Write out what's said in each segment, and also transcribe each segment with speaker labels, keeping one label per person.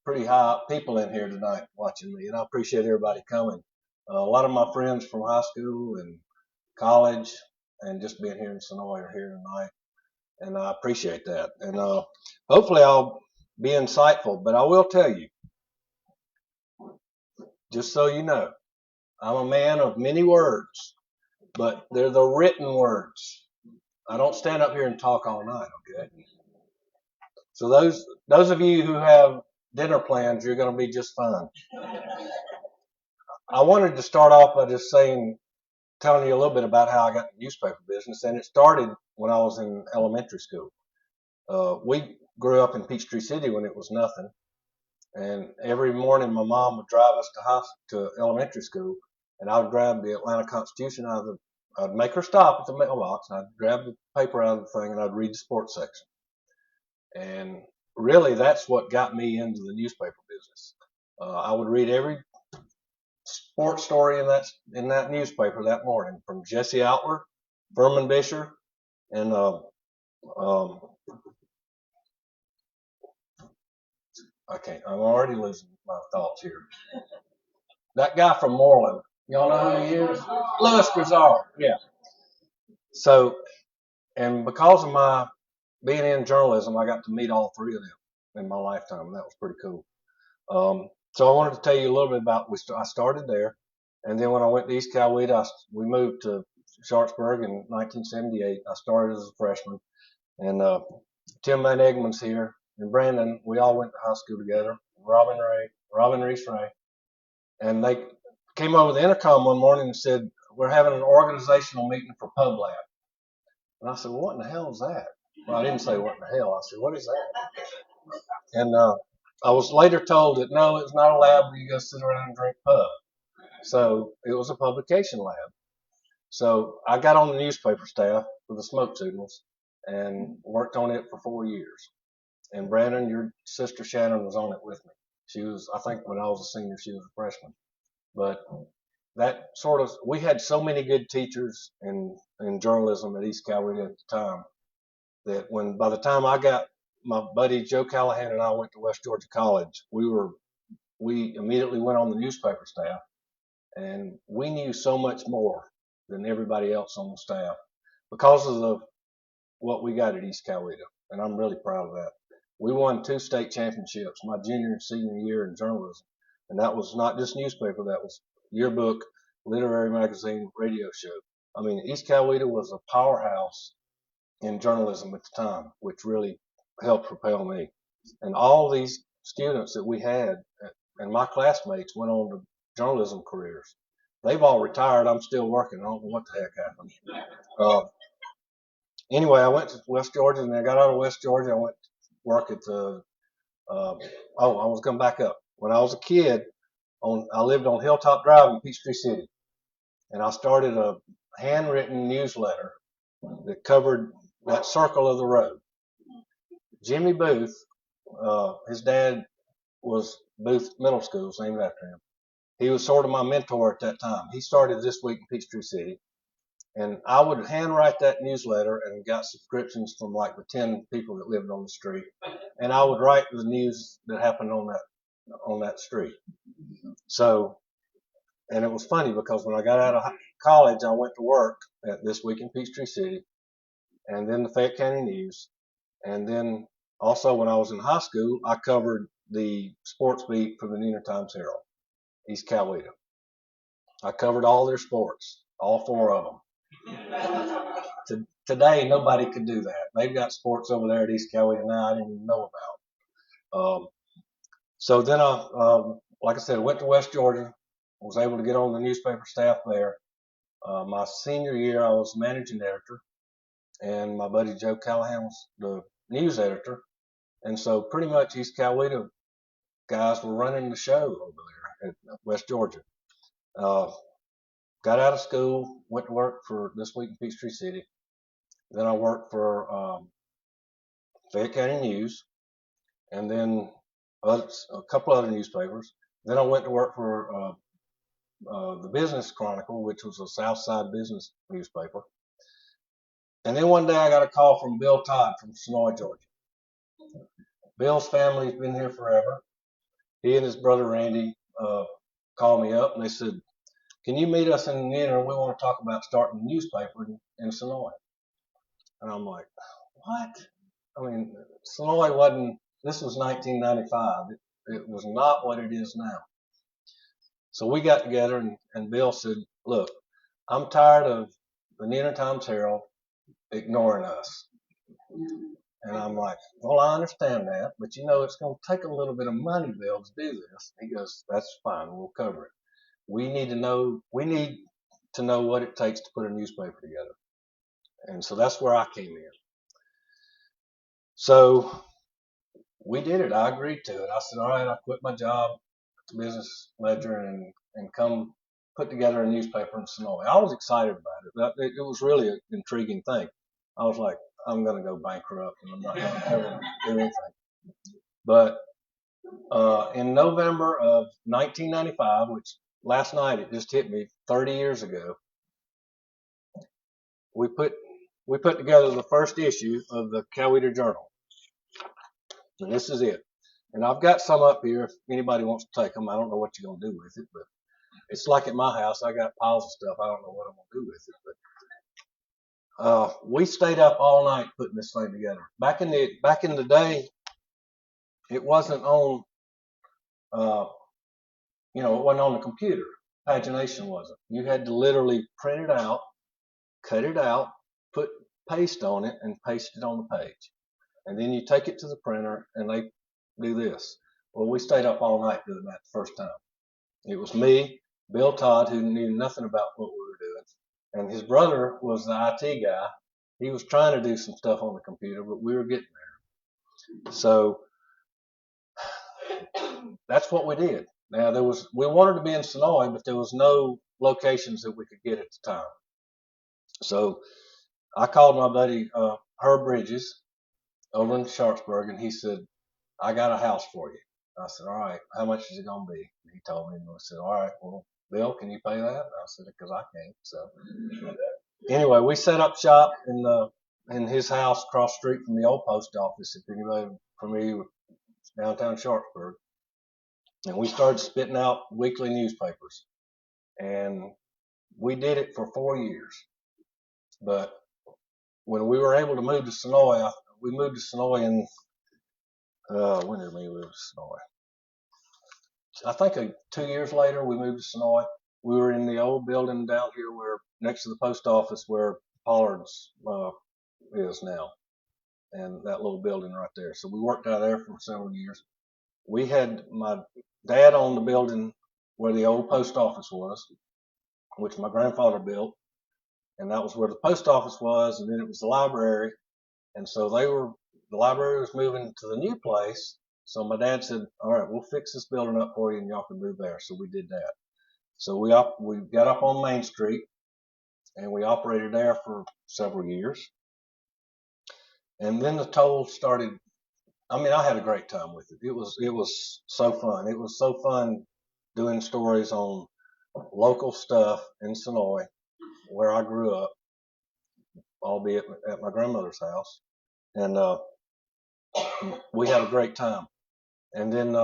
Speaker 1: pretty high people in here tonight watching me, and I appreciate everybody coming. A lot of my friends from high school and college and just being here in Senoia are here tonight, and I appreciate that. And hopefully I'll be insightful, but I will tell you, just so you know, I'm a man of many words, but they're the written words. I don't stand up here and talk all night, okay? So those of you who have dinner plans, you're going to be just fine. I wanted to start off by just telling you a little bit about how I got in the newspaper business, and it started when I was in elementary school. We grew up in Peachtree City when it was nothing, and every morning my mom would drive us to elementary school, and I would grab the Atlanta Constitution I'd make her stop at the mailbox, and I'd grab the paper out of the thing, and I'd read the sports section. And really, that's what got me into the newspaper business. I would read every sports story in that newspaper that morning, from Jesse Outler, Furman Bisher, and I'm already losing my thoughts here. That guy from Moreland, y'all know who he is? Louis Grisard, yeah. So, and because of my being in journalism, I got to meet all three of them in my lifetime, and that was pretty cool. So I wanted to tell you a little bit about. I started there, and then when I went to East Coweta, we moved to Sharpsburg in 1978. I started as a freshman, and Tim Van Egmon's here, and Brandon. We all went to high school together. Robin Reese Ray, and they came over the intercom one morning and said, "We're having an organizational meeting for Pub Lab." And I said, "Well, what in the hell is that?" Well, I didn't say what in the hell. I said, "What is that?" And I was later told that no, it's not a lab where you go sit around and drink pub. So it was a publication lab. So I got on the newspaper staff for the Smoke Signals and worked on it for 4 years. And Brandon, your sister Shannon, was on it with me. She was, I think, when I was a senior, she was a freshman. But we had so many good teachers in journalism at East Coweta at the time that by the time I got my buddy Joe Callahan and I went to West Georgia College, we immediately went on the newspaper staff, and we knew so much more than everybody else on the staff because of what we got at East Coweta, and I'm really proud of that. We won 2 state championships my junior and senior year in journalism, and that was not just newspaper, that was yearbook, literary magazine, radio show. I mean, East Coweta was a powerhouse in journalism at the time, which really helped propel me. And all these students that we had and my classmates went on to journalism careers. They've all retired. I'm still working. I don't know what the heck happened. Anyway, I went to West Georgia, and I got out of West Georgia. I went to work at I was going to back up. When I was a kid, I lived on Hilltop Drive in Peachtree City, and I started a handwritten newsletter that covered that circle of the road. Jimmy Booth, his dad was Booth Middle School, it's named after him. He was sort of my mentor at that time. He started This Week in Peachtree City, and I would handwrite that newsletter and got subscriptions from like the 10 people that lived on the street, and I would write the news that happened on that street. So, and it was funny because when I got out of college, I went to work at This Week in Peachtree City, and then the Fayette County News, and then also when I was in high school, I covered the sports beat for the Neenah Times Herald, East Coweta. I covered all their sports, all 4 of them. Today, nobody could do that. They've got sports over there at East Coweta now I didn't even know about. So then like I said, I went to West Georgia, was able to get on the newspaper staff there. My senior year, I was managing editor, and my buddy Joe Callahan was the news editor. And so pretty much East Coweta guys were running the show over there at West Georgia. Got out of school, went to work for This Week in Peachtree City. Then I worked for Fayette County News, and then a couple other newspapers. Then I went to work for the Business Chronicle, which was a South Side business newspaper. And then one day I got a call from Bill Todd from Senoia, Georgia. Bill's family's been here forever, he and his brother Randy called me up and they said, "Can you meet us in the interim? We want to talk about starting a newspaper in Senoia." And I'm like, "What?" I mean, Senoia wasn't. This was 1995. It was not what it is now. So we got together and Bill said, "Look, I'm tired of the Neenah Times Herald ignoring us." And I'm like, "Well, I understand that, but it's going to take a little bit of money, Bill, to do this." He goes, "That's fine. We'll cover it. We need to know what it takes to put a newspaper together." And so that's where I came in. So we did it. I agreed to it. I said, "All right, I quit my job at the business ledger and come put together a newspaper in Senoia." I was excited about it. It was really an intriguing thing. I was like, I'm going to go bankrupt and I'm not going to ever do anything. But in November of 1995, which last night it just hit me 30 years ago, we put together the first issue of the Coweta Journal. And this is it. And I've got some up here if anybody wants to take them. I don't know what you're going to do with it, but it's like at my house. I got piles of stuff. I don't know what I'm going to do with it. But we stayed up all night putting this thing together. Back in the day, it wasn't on, it wasn't on the computer. Pagination wasn't. You had to literally print it out, cut it out, put paste on it, and paste it on the page. And then you take it to the printer, and they do this. Well, we stayed up all night doing that the first time. It was me, Bill Todd, who knew nothing about what we were doing, and his brother was the IT guy. He was trying to do some stuff on the computer, but we were getting there. So that's what we did. Now we wanted to be in Senoia, but there was no locations that we could get at the time. So I called my buddy Herb Bridges over in Sharpsburg, and he said, "I got a house for you." I said, "All right, how much is it going to be?" And he told me, and I said, "All right, well, Bill, can you pay that?" And I said, "Because I can't." So anyway, we set up shop in his house across the street from the old post office, if anybody familiar with downtown Sharpsburg. And we started spitting out weekly newspapers. And we did it for 4 years. But when we were able to move to Senoia, we moved to Senoia in, when did we move to Senoia? I think 2 years later, we moved to Senoia. We were in the old building down here next to the post office where Pollard's is now. And that little building right there. So we worked out there for several years. We had my dad owned the building where the old post office was, which my grandfather built. And that was where the post office was. And then it was the library. And so the library was moving to the new place. So my dad said, "All right, we'll fix this building up for you and y'all can move there." So we did that. So we got up on Main Street and we operated there for several years. And then the toll started. I mean, I had a great time with it. It was so fun. It was so fun doing stories on local stuff in Senoia, where I grew up, albeit at my grandmother's house. And we had a great time. And then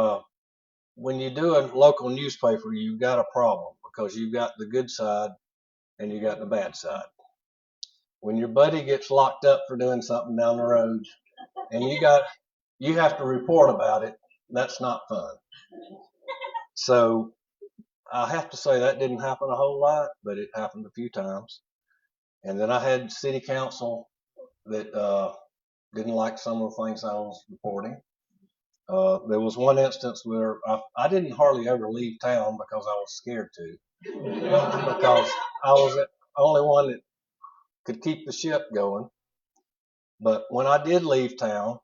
Speaker 1: when you do a local newspaper, you've got a problem because you've got the good side and you got the bad side. When your buddy gets locked up for doing something down the road and you have to report about it, that's not fun. So I have to say that didn't happen a whole lot, but it happened a few times. And then I had city council that didn't like some of the things I was reporting. There was one instance where I didn't hardly ever leave town because I was scared to, because I was the only one that could keep the ship going. But when I did leave town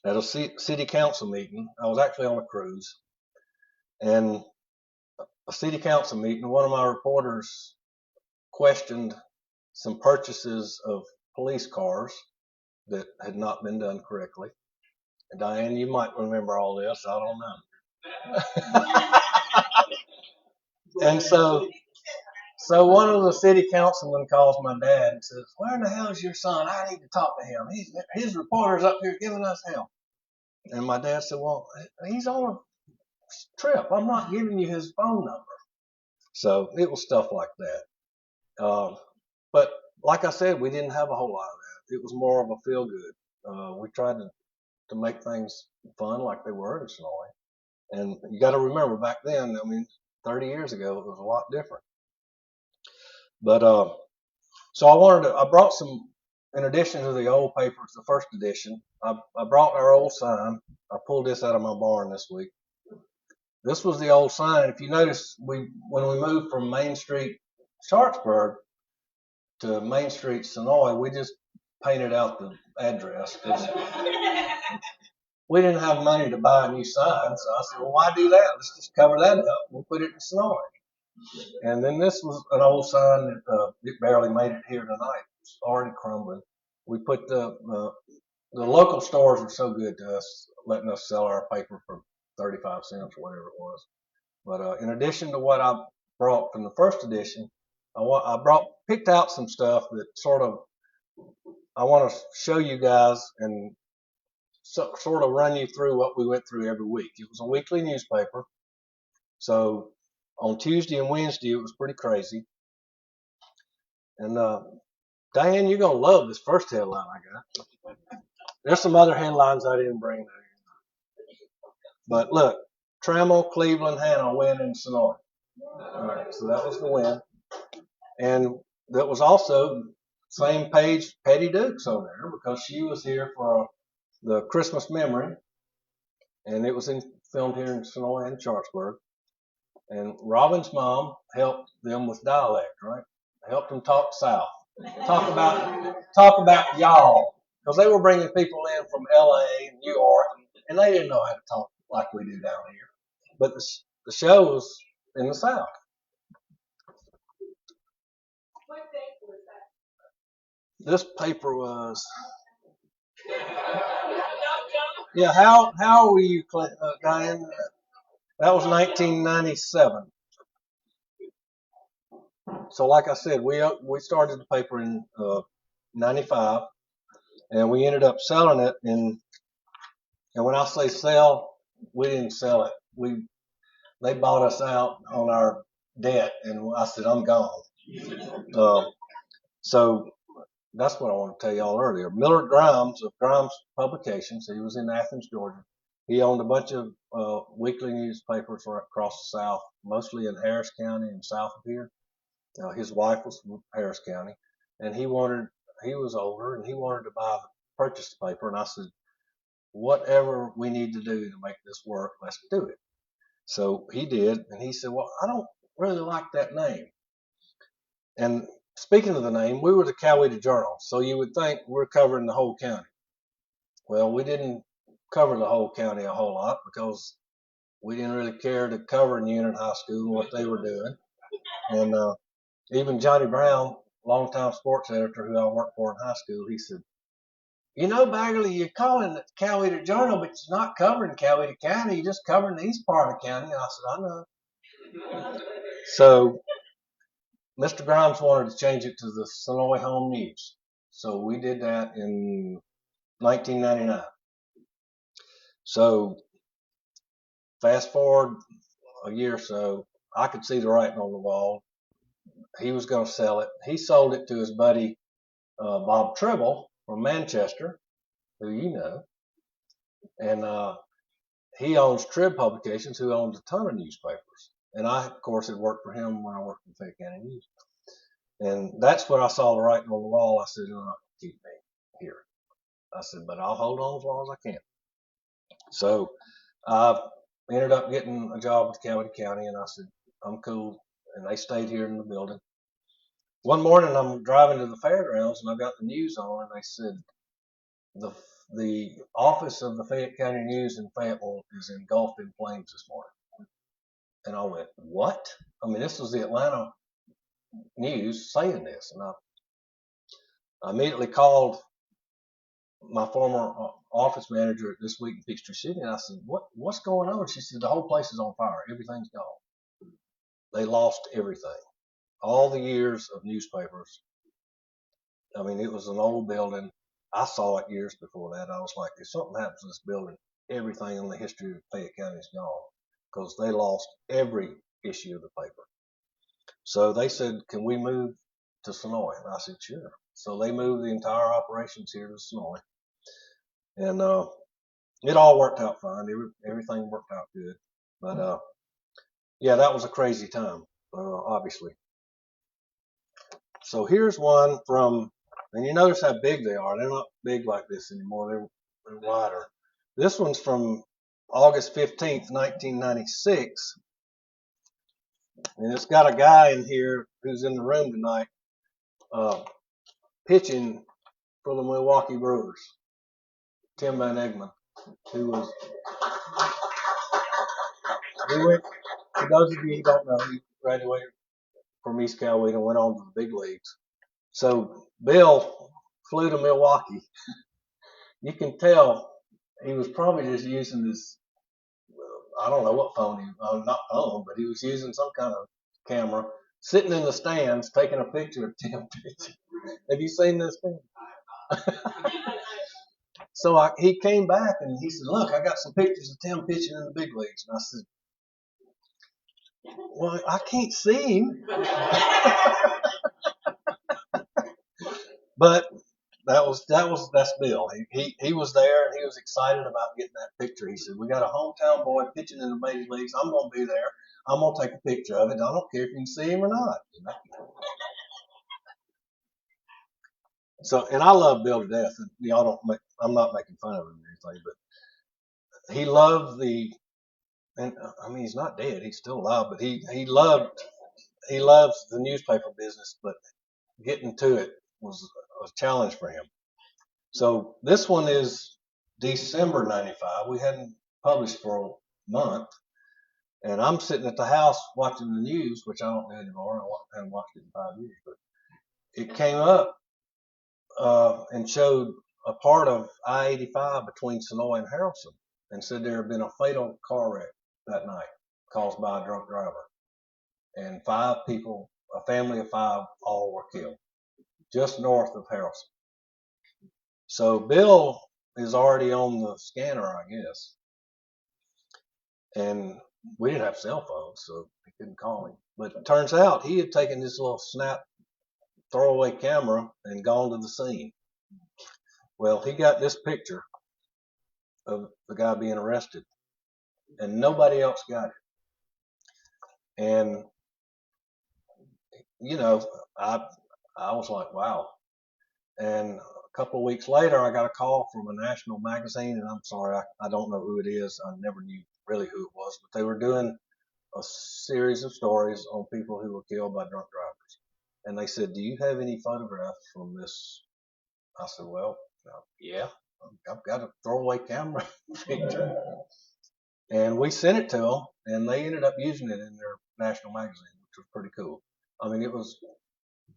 Speaker 1: at a city council meeting, I was actually on a cruise, and a city council meeting, one of my reporters questioned some purchases of police cars that had not been done correctly. And Diane, you might remember all this. I don't know. And so one of the city councilmen calls my dad and says, "Where in the hell is your son? I need to talk to him. His reporter's up here giving us hell." And my dad said, "Well, he's on Trip, I'm not giving you his phone number. So it was stuff like that. But like I said, we didn't have a whole lot of that. It was more of a feel good. We tried to make things fun like they were in Senoia. And you got to remember back then, I mean, 30 years ago, it was a lot different. But so I brought some, in addition to the old papers, the first edition, I brought our old sign. I pulled this out of my barn this week. This was the old sign. If you notice, when we moved from Main Street, Sharpsburg, to Main Street, Senoia, we just painted out the address because we didn't have money to buy a new sign. So I said, well, why do that? Let's just cover that up. We'll put it in Senoia. And then this was an old sign that it barely made it here tonight. It's already crumbling. We put the local stores were so good to us, letting us sell our paper for 35 cents or whatever it was. But in addition to what I brought from the first edition, I picked out some stuff that sort of I want to show you guys and sort of run you through what we went through every week. It was a weekly newspaper, so on Tuesday and Wednesday it was pretty crazy. And Diane, you're gonna love this first headline I got. There's some other headlines I didn't bring there, but look, Trammell, Cleveland, Hannah win in Senoia. All right, so that was the win. And that was also same page Petty Dukes on there because she was here for the Christmas memory, and it was filmed here in Senoia and Sharpsburg. And Robin's mom helped them with dialect, right? Helped them talk South, talk about y'all, because they were bringing people in from L.A. and New York, and they didn't know how to talk like we do down here. But the show was in the South. This paper was. Yeah, how were you, Diane? That was 1997. So, like I said, we started the paper in '95, and we ended up selling it. And when I say sell, we didn't sell it. They bought us out on our debt, and I said I'm gone. So that's what I want to tell y'all earlier. Millard Grimes of Grimes Publications, he was in Athens, Georgia. He owned a bunch of weekly newspapers right across the South, mostly in Harris County and south of here. His wife was from Harris County, and he was older, and he wanted to purchase the paper. And I said, whatever we need to do to make this work, let's do it. So he did, and he said, well, I don't really like that name. And speaking of the name, we were the Coweta Journal, so you would think we're covering the whole county. Well, we didn't cover the whole county a whole lot because we didn't really care to cover Union High School and what they were doing. And even Johnny Brown, longtime sports editor who I worked for in high school, he said, you know, Baggarly, you're calling it Coweta Journal, but it's not covering Coweta County. You're just covering the east part of the county. And I said, I know. So Mr. Grimes wanted to change it to the Senoia Home News. So we did that in 1999. So fast forward a year or so, I could see the writing on the wall. He was going to sell it. He sold it to his buddy Bob Tribble from Manchester, who you know, and he owns Trib Publications, who owns a ton of newspapers. And I, of course, had worked for him when I worked for Fayette County News. And that's when I saw the writing on the wall. I said, you're not going to keep me here. I said, but I'll hold on as long as I can. So I ended up getting a job with Coweta County, and I said, I'm cool. And they stayed here in the building. One morning, I'm driving to the fairgrounds, and I got the news on, and they said, the office of the Fayette County News in Fayetteville is engulfed in flames this morning. And I went, what? I mean, this was the Atlanta News saying this. And I immediately called my former office manager at This Week in Peachtree City, and I said, what's going on? She said, the whole place is on fire. Everything's gone. They lost everything. All the years of newspapers. I mean, it was an old building. I saw it years before that. I was like, if something happens to this building, everything in the history of Fayette County is gone. because they lost every issue of the paper. So they said, can we move to Senoia? And I said, sure. So they moved the entire operations here to Senoia. And it all worked out fine. Everything worked out good. But yeah, that was a crazy time, obviously. So here's one from, and you notice how big they are. They're not big like this anymore. They're wider. This one's from August 15th, 1996. And it's got a guy in here who's in the room tonight pitching for the Milwaukee Brewers, Tim Van Egmond, who was, he went, for those of you who don't know, he graduated from East Coweta and went on to the big leagues. So Bill flew to Milwaukee. You can tell he was probably just using this, I don't know what phone not phone, but he was using some kind of camera, sitting in the stands taking a picture of Tim pitching. Have you seen this thing? So he came back and he said, look, I got some pictures of Tim pitching in the big leagues. And I said, well, I can't see him. But that's Bill. He was there and he was excited about getting that picture. He said, we got a hometown boy pitching in the major leagues. I'm going to be there. I'm going to take a picture of it. I don't care if you can see him or not. So, and I love Bill to death. And y'all I'm not making fun of him or anything, but he loved and I mean, he's not dead. He's still alive, but he loves the newspaper business, but getting to it was a challenge for him. So this one is December 95. We hadn't published for a month. And I'm sitting at the house watching the news, which I don't do anymore. I haven't watched it in 5 years. But it came up and showed a part of I-85 between Senoia and Harrelson and said there had been a fatal car wreck that night caused by a drunk driver. And 5 people, a family of 5, all were killed just north of Harrelson. So Bill is already on the scanner, I guess. And we didn't have cell phones, so he couldn't call him. But it turns out he had taken this little snap throwaway camera and gone to the scene. Well, he got this picture of the guy being arrested, and nobody else got it. And you know, I was like, wow. And a couple of weeks later, I got a call from a national magazine, and I'm sorry, I don't know who it is. I never knew really who it was, but they were doing a series of stories on people who were killed by drunk drivers. And they said, do you have any photographs from this? I said, well, yeah, I've got a throwaway camera picture. And we sent it to them, and they ended up using it in their national magazine, which was pretty cool. I mean, it was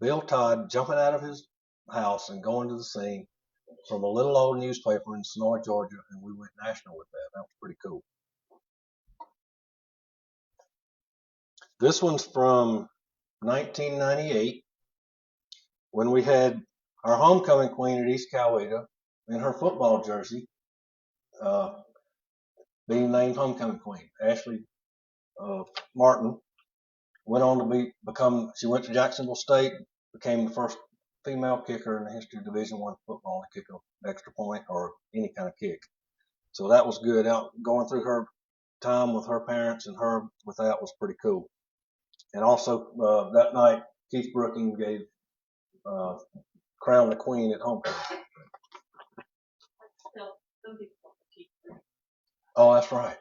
Speaker 1: Bill Todd jumping out of his house and going to the scene from a little old newspaper in Senoia, Georgia, and we went national with that. That was pretty cool. This one's from 1998 when we had our homecoming queen at East Coweta in her football jersey being named homecoming queen. Ashley Martin went on to she went to Jacksonville State, became the first female kicker in the history of Division I football to kick an extra point or any kind of kick. So that was good. Out going through her time with her parents and her with that was pretty cool. And also that night, Keith Brooking gave crowned the queen at homecoming. Oh, that's right.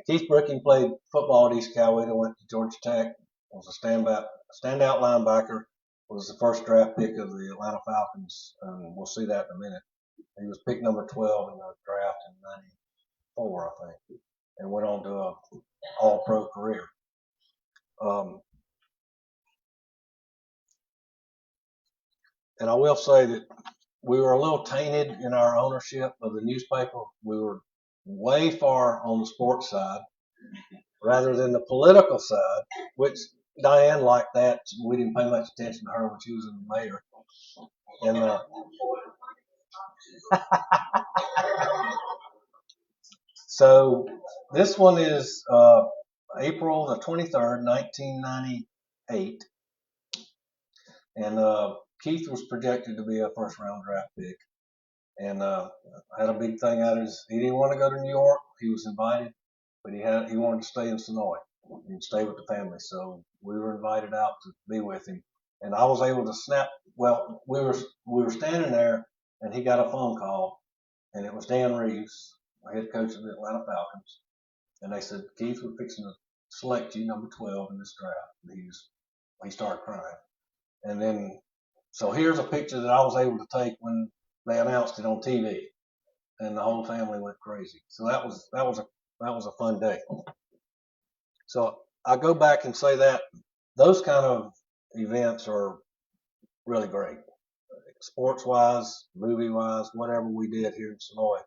Speaker 1: Keith Brooking played football at East Coweta, went to Georgia Tech, was a standout linebacker, was the first draft pick of the Atlanta Falcons, and we'll see that in a minute. He was pick number 12 in the draft in 94, I think, and went on to an all-pro career. And I will say that we were a little tainted in our ownership of the newspaper. We were way far on the sports side rather than the political side, which Diane liked that. We didn't pay much attention to her when she was in the mayor. And so This one is April the 23rd, 1998, and Keith was projected to be a first round draft pick, and had a big thing out of his. He didn't want to go to New York. He was invited, but he wanted to stay in Senoia and stay with the family. So we were invited out to be with him, and I was able to snap. Well, we were standing there, and he got a phone call, and it was Dan Reeves, the head coach of the Atlanta Falcons, and they said Keith, we're fixing to select you number 12 in this draft. And he started crying, and then so here's a picture that I was able to take when they announced it on TV, and the whole family went crazy. So that was a fun day. So I go back and say that those kind of events are really great, sports wise, movie wise, whatever we did here in Senoia.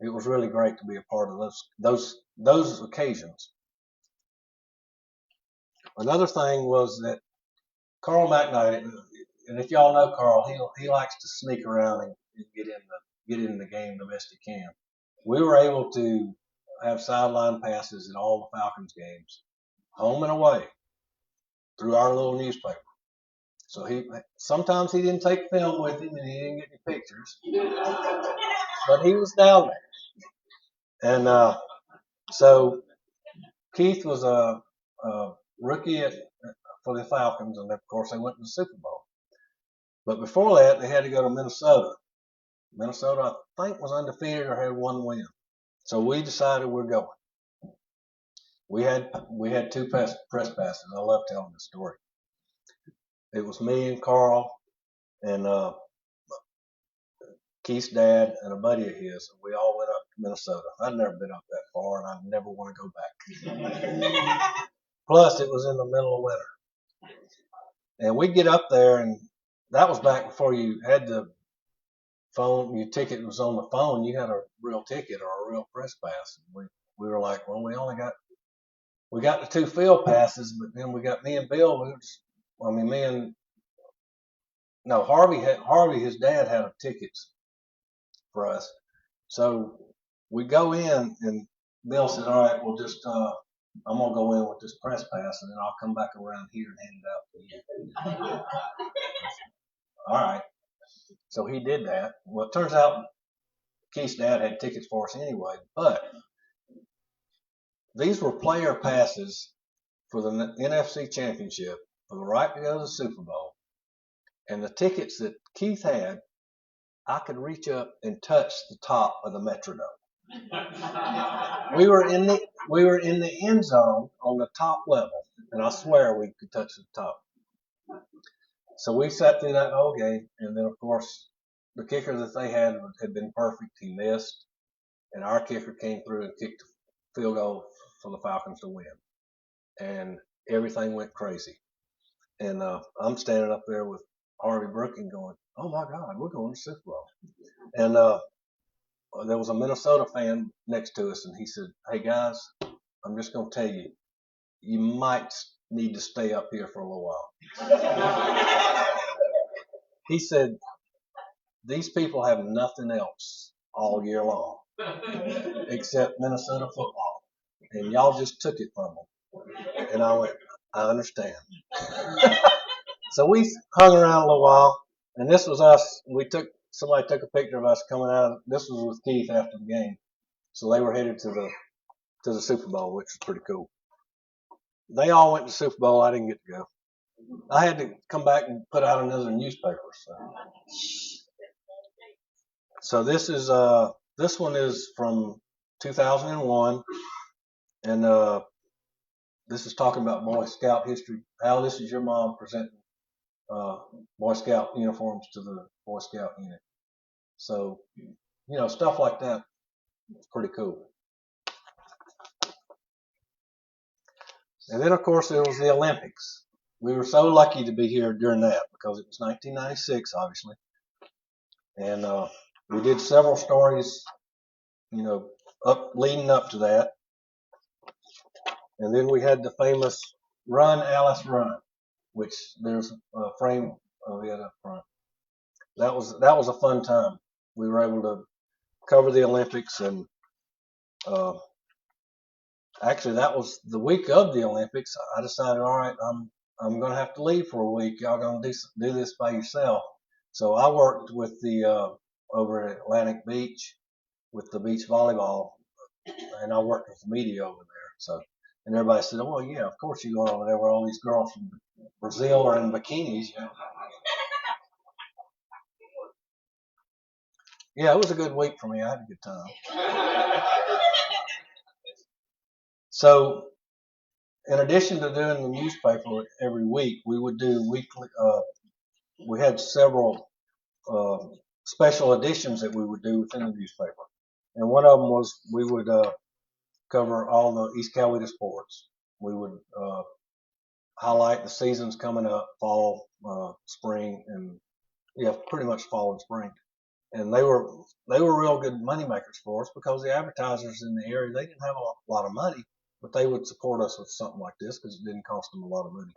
Speaker 1: It was really great to be a part of those occasions. Another thing was that Carl McKnight, and if y'all know Carl, he likes to sneak around and get in the game the best he can. We were able to have sideline passes at all the Falcons games, home and away, through our little newspaper. So sometimes he didn't take film with him and he didn't get any pictures, but he was down there. And so Keith was a rookie for the Falcons, and of course they went to the Super Bowl. But before that, they had to go to Minnesota. Minnesota, I think, was undefeated or had one win. So we decided we're going. We had two press passes. I love telling the story. It was me and Carl and Keith's dad and a buddy of his. We all went up to Minnesota. I'd never been up that far, and I never want to go back. Plus, it was in the middle of winter. And we get up there, and that was back before you had the phone. Your ticket was on the phone. You had a real ticket or a real press pass. We were like, well, we got the two field passes, but then we got me and Bill. Harvey, his dad had tickets for us. So we go in, and Bill said, all right, I'm going to go in with this press pass, and then I'll come back around here and hand it out to you. All right. So he did that. Well, it turns out Keith's dad had tickets for us anyway, but these were player passes for the NFC Championship, for the right to go to the Super Bowl. And the tickets that Keith had, I could reach up and touch the top of the Metrodome. We were in the end zone on the top level, and I swear we could touch the top. So we sat through that whole game, and then of course the kicker that they had been perfect. He missed, and our kicker came through and kicked a field goal for the Falcons to win, and everything went crazy. And I'm standing up there with Harvey Brooking going, oh my God, we're going to Super Bowl. And there was a Minnesota fan next to us, and he said, hey guys, I'm just going to tell you, you might need to stay up here for a little while. He said, these people have nothing else all year long except Minnesota football, and y'all just took it from them. And I went, I understand. So we hung around a little while, and this was us. Somebody took a picture of us coming out. This was with Keith after the game, so they were headed to the Super Bowl, which was pretty cool. They all went to the Super Bowl. I didn't get to go. I had to come back and put out another newspaper. So this one is from 2001, and this is talking about Boy Scout history. Al, this is your mom presenting Boy Scout uniforms to the Boy Scout unit. So, stuff like that. It's pretty cool. And then, of course, there was the Olympics. We were so lucky to be here during that because it was 1996, obviously. And we did several stories, leading up to that. And then we had the famous Run, Alice, Run, which there's a frame of it up front. That was a fun time. We were able to cover the Olympics, and Actually, that was the week of the Olympics. I decided, all right, I'm going to have to leave for a week. Y'all going to do this by yourself. So I worked with the over at Atlantic Beach with the beach volleyball, and I worked with the media over there. So, and everybody said, "Oh, well, yeah, of course you go over there where all these girls from Brazil are in bikinis." You know? Yeah, it was a good week for me. I had a good time. So, in addition to doing the newspaper every week, we would do weekly. We had several uh, special editions that we would do within the newspaper, and one of them was we would cover all the East Coweta sports. We would highlight the seasons coming up, fall, spring, and yeah, pretty much fall and spring. And they were real good money makers for us because the advertisers in the area, they didn't have a lot of money, but they would support us with something like this because it didn't cost them a lot of money.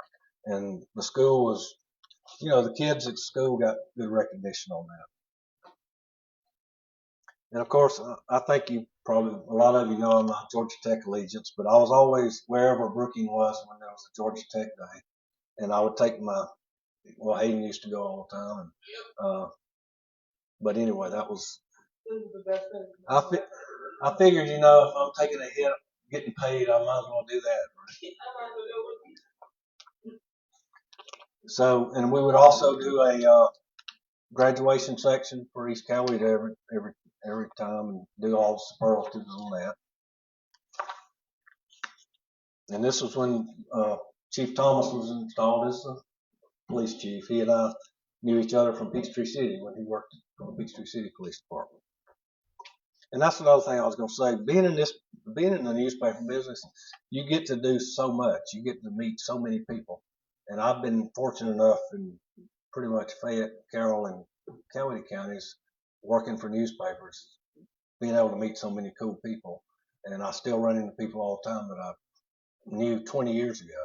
Speaker 1: And the school was, the kids at school got good recognition on that. And of course, I think a lot of you know I'm not Georgia Tech allegiance, but I was always wherever Brookings was when there was a Georgia Tech day. And I would take well, Hayden used to go all the time. And, but anyway, that was, I, fi- I figured, if I'm taking a hit, getting paid, I might as well do that. Right? So, and we would also do a graduation section for East Coweta every time and do all the superlatives on that. And this was when Chief Thomas was installed as the police chief. He and I knew each other from Peachtree City when he worked for the Peachtree City Police Department. And that's another thing I was going to say. Being in the newspaper business, you get to do so much. You get to meet so many people. And I've been fortunate enough in pretty much Fayette, Carroll, and Coweta counties working for newspapers, being able to meet so many cool people. And I still run into people all the time that I knew 20 years ago.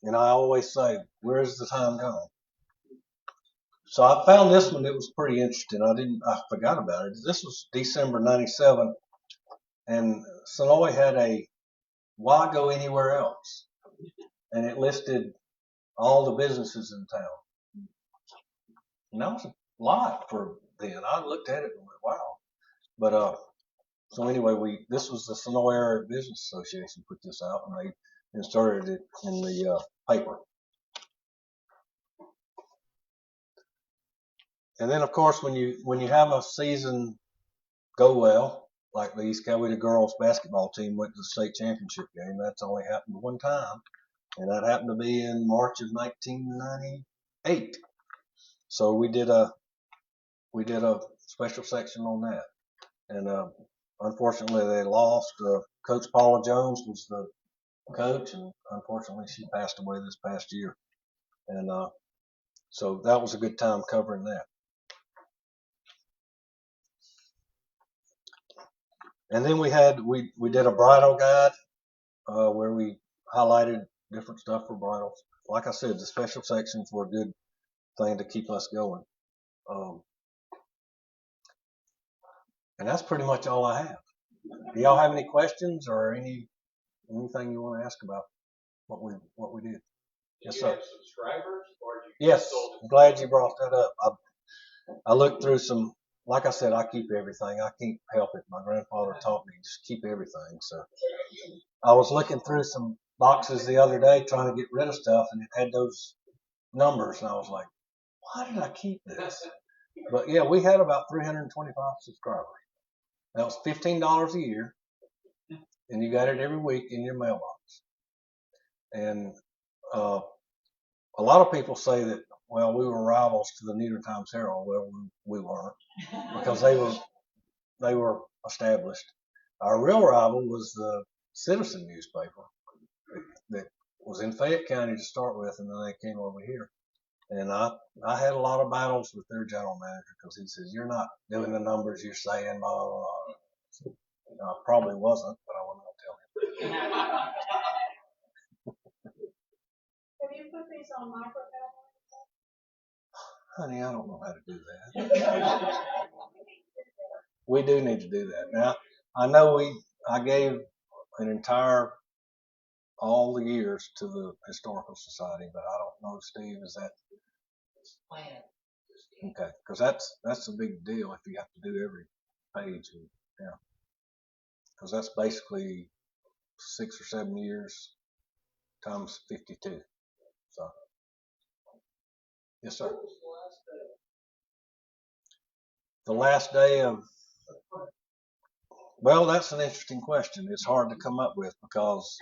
Speaker 1: And I always say, where's the time gone? So I found this one. It was pretty interesting. I forgot about it. This was December '97, and Senoia had a "Why Go Anywhere Else," and it listed all the businesses in town. And that was a lot for then. I looked at it and went, "Wow!" But so anyway, this was the Senoia Area Business Association put this out, and they inserted it in the paper. And then, of course, when you have a season go well, like the East Coweta girls basketball team went to the state championship game, that's only happened one time, and that happened to be in March of 1998. So we did a special section on that, and unfortunately they lost. Coach Paula Jones was the coach, and unfortunately she passed away this past year, and so that was a good time covering that. And then we did a bridal guide where we highlighted different stuff for bridals. Like I said, the special sections were a good thing to keep us going. Um, and that's pretty much all I have. Do y'all have any questions or anything you want to ask about what we did? Yes, sir. Subscribers, or yes, I'm glad you brought that up. I looked through some. Like I said, I keep everything. I can't help it. My grandfather taught me just keep everything. So I was looking through some boxes the other day trying to get rid of stuff, and it had those numbers, and I was like, why did I keep this? But yeah, we had about 325 subscribers. That was $15 a year, and you got it every week in your mailbox. And a lot of people say that, well, we were rivals to the New York Times Herald. Well, we weren't because they were established. Our real rival was the Citizen newspaper that was in Fayette County to start with, and then they came over here. And I had a lot of battles with their general manager because he says, you're not doing the numbers you're saying, blah, blah, blah. I probably wasn't, but I wasn't going to tell him. Have you put these on microfilm? Honey, I don't know how to do that. We do need to do that. Now, I know I gave an entire all the years to the historical society, but I don't know, Steve, is that okay? Because that's a big deal if you have to do every page, and, yeah, because that's basically 6 or 7 years times 52. So, yes, sir. The last day of, well, that's an interesting question. It's hard to come up with because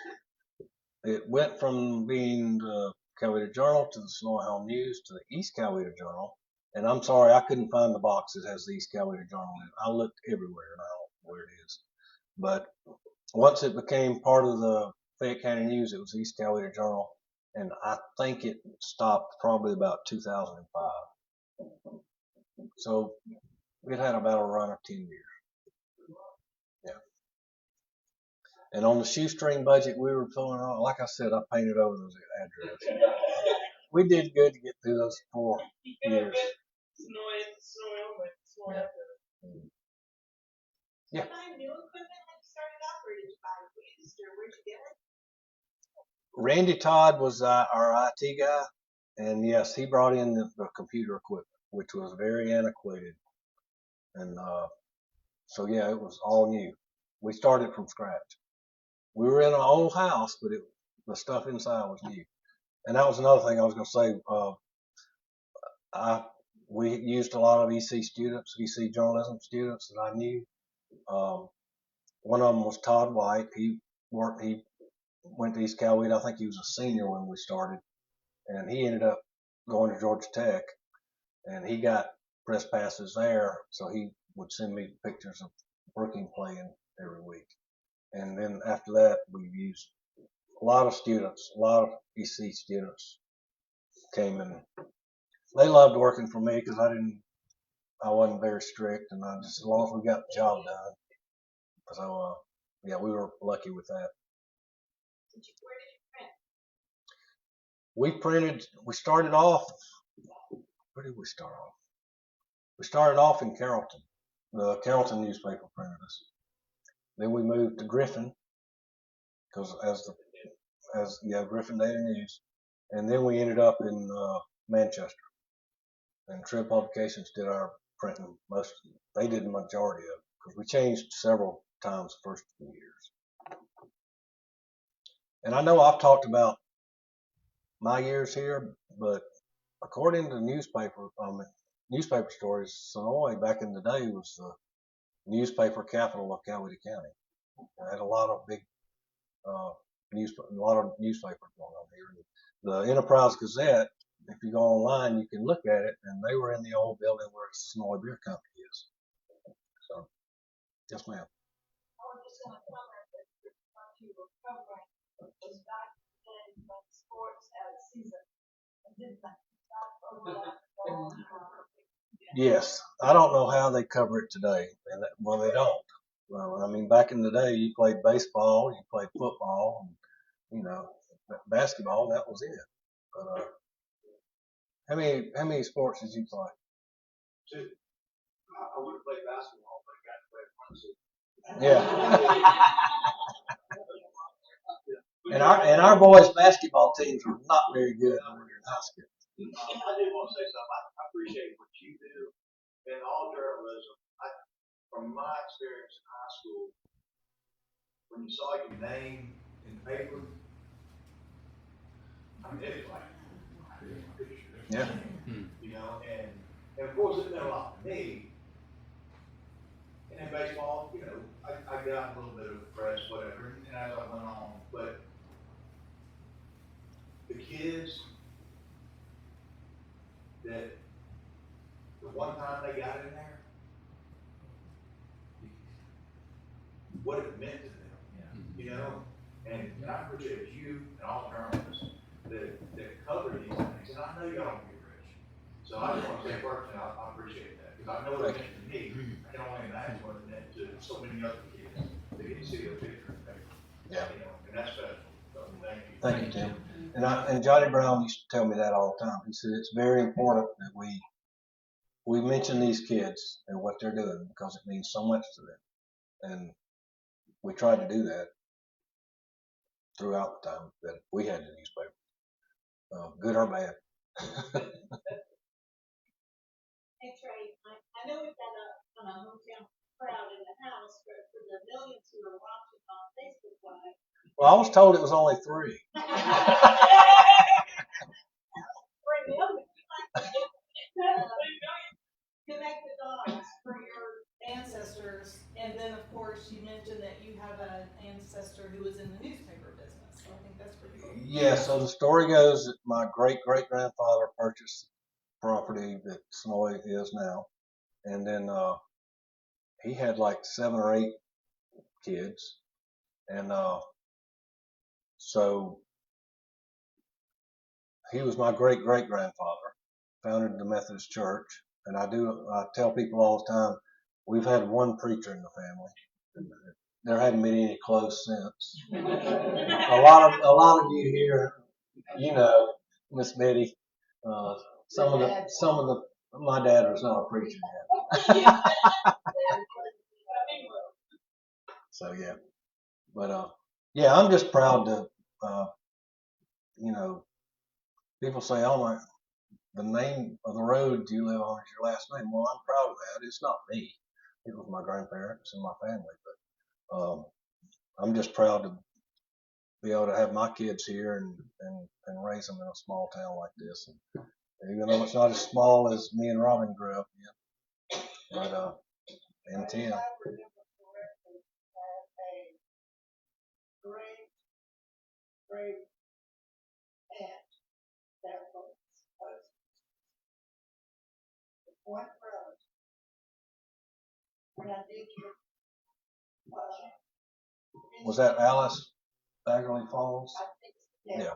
Speaker 1: it went from being the Coweta Journal to the Senoia Home News to the East Coweta Journal. And I'm sorry, I couldn't find the box that has the East Coweta Journal in it. I looked everywhere and I don't know where it is. But once it became part of the Fayette County News, it was East Coweta Journal. And I think it stopped probably about 2005. So it had about a run of 10 years. Yeah. And on the shoestring budget we were pulling on, like I said, I painted over those addresses. We did good to get through those 4 years. Yeah. Randy Todd was our IT guy, and yes, he brought in the computer equipment, which was very antiquated, and so yeah, it was all new. We started from scratch. We were in an old house, but the stuff inside was new. And that was another thing I was going to say. We used a lot of EC students, EC journalism students that I knew. One of them was Todd White. He went to East Coweta. I think he was a senior when we started, and he ended up going to Georgia Tech, and he got press passes there, so he would send me pictures of Brookings playing every week. And then after that, we used a lot of students, a lot of EC students came, and they loved working for me because I wasn't very strict, and I just, as long as we got the job done. So yeah, we were lucky with that. We started off, where did we start off? We started off in Carrollton. The Carrollton newspaper printed us. Then we moved to Griffin, because Griffin Daily News. And then we ended up in Manchester. And Trib Publications did our printing they did the majority of it, because we changed several times the first few years. And I know I've talked about my years here, but according to newspaper stories, Senoia back in the day was the newspaper capital of Coweta County. It had a lot of big newspapers going on here. The Enterprise Gazette, if you go online, you can look at it, and they were in the old building where Senoia Beer Company is. So, yes, ma'am. Yes, I don't know how they cover it today, and well, they don't. Well, I mean, back in the day, you played baseball, you played football, and basketball. That was it. But how many sports did you play? 2. I would have played basketball, but I got to play one. Yeah. And our boys' basketball teams were not very good when we were in high school. I did want to say something. I appreciate what you do in all journalism. From my experience in high school, when you saw your name in the paper, I mean, it was like, yeah. And of course it meant a lot to me. And in baseball, I got a little bit of press, whatever, and as I went on, but the kids that the one time they got in there, what it meant to them, and I appreciate you and all the journalists that cover these things, and I know y'all don't get rich. So I just want to say personally, I appreciate that, because I know what it meant to me. I can only imagine what it meant to so many other kids that didn't see a picture in paper. Yeah. And that's special. So thank you. Thank you, Tim. And Johnny Brown used to tell me that all the time. He said it's very important that we mention these kids and what they're doing, because it means so much to them. And we tried to do that. throughout the time that we had the newspaper, good or bad.
Speaker 2: Hey Trey, I know we've got a hometown crowd in the house, but for the millions who are watching on Facebook Live.
Speaker 1: Well, I was told it was only 3.
Speaker 2: 3 million. Connect the dots for your ancestors, and then of course you mentioned that you have an ancestor who was in the newspaper business. So I think that's pretty cool.
Speaker 1: Yeah. So the story goes that my great grandfather purchased property that Senoia is now, and then he had like 7 or 8 kids, and so he was my great grandfather, founded the Methodist Church, and I tell people all the time, we've had one preacher in the family. There hadn't been any close since. A lot of you here, you know, Miss Betty, some of the my dad was not a preacher yet. So yeah, but yeah, I'm just proud to, you know, people say, oh my, the name of the road you live on is your last name. Well, I'm proud of that. It's not me. It was my grandparents and my family. But I'm just proud to be able to have my kids here and raise them in a small town like this. And even though it's not as small as me and Robin grew up in, but and Tim.
Speaker 2: Great aunt that was one road. When I did your
Speaker 1: Was that Alice Baggarly Falls?
Speaker 2: I think so. Yeah.
Speaker 1: Yeah.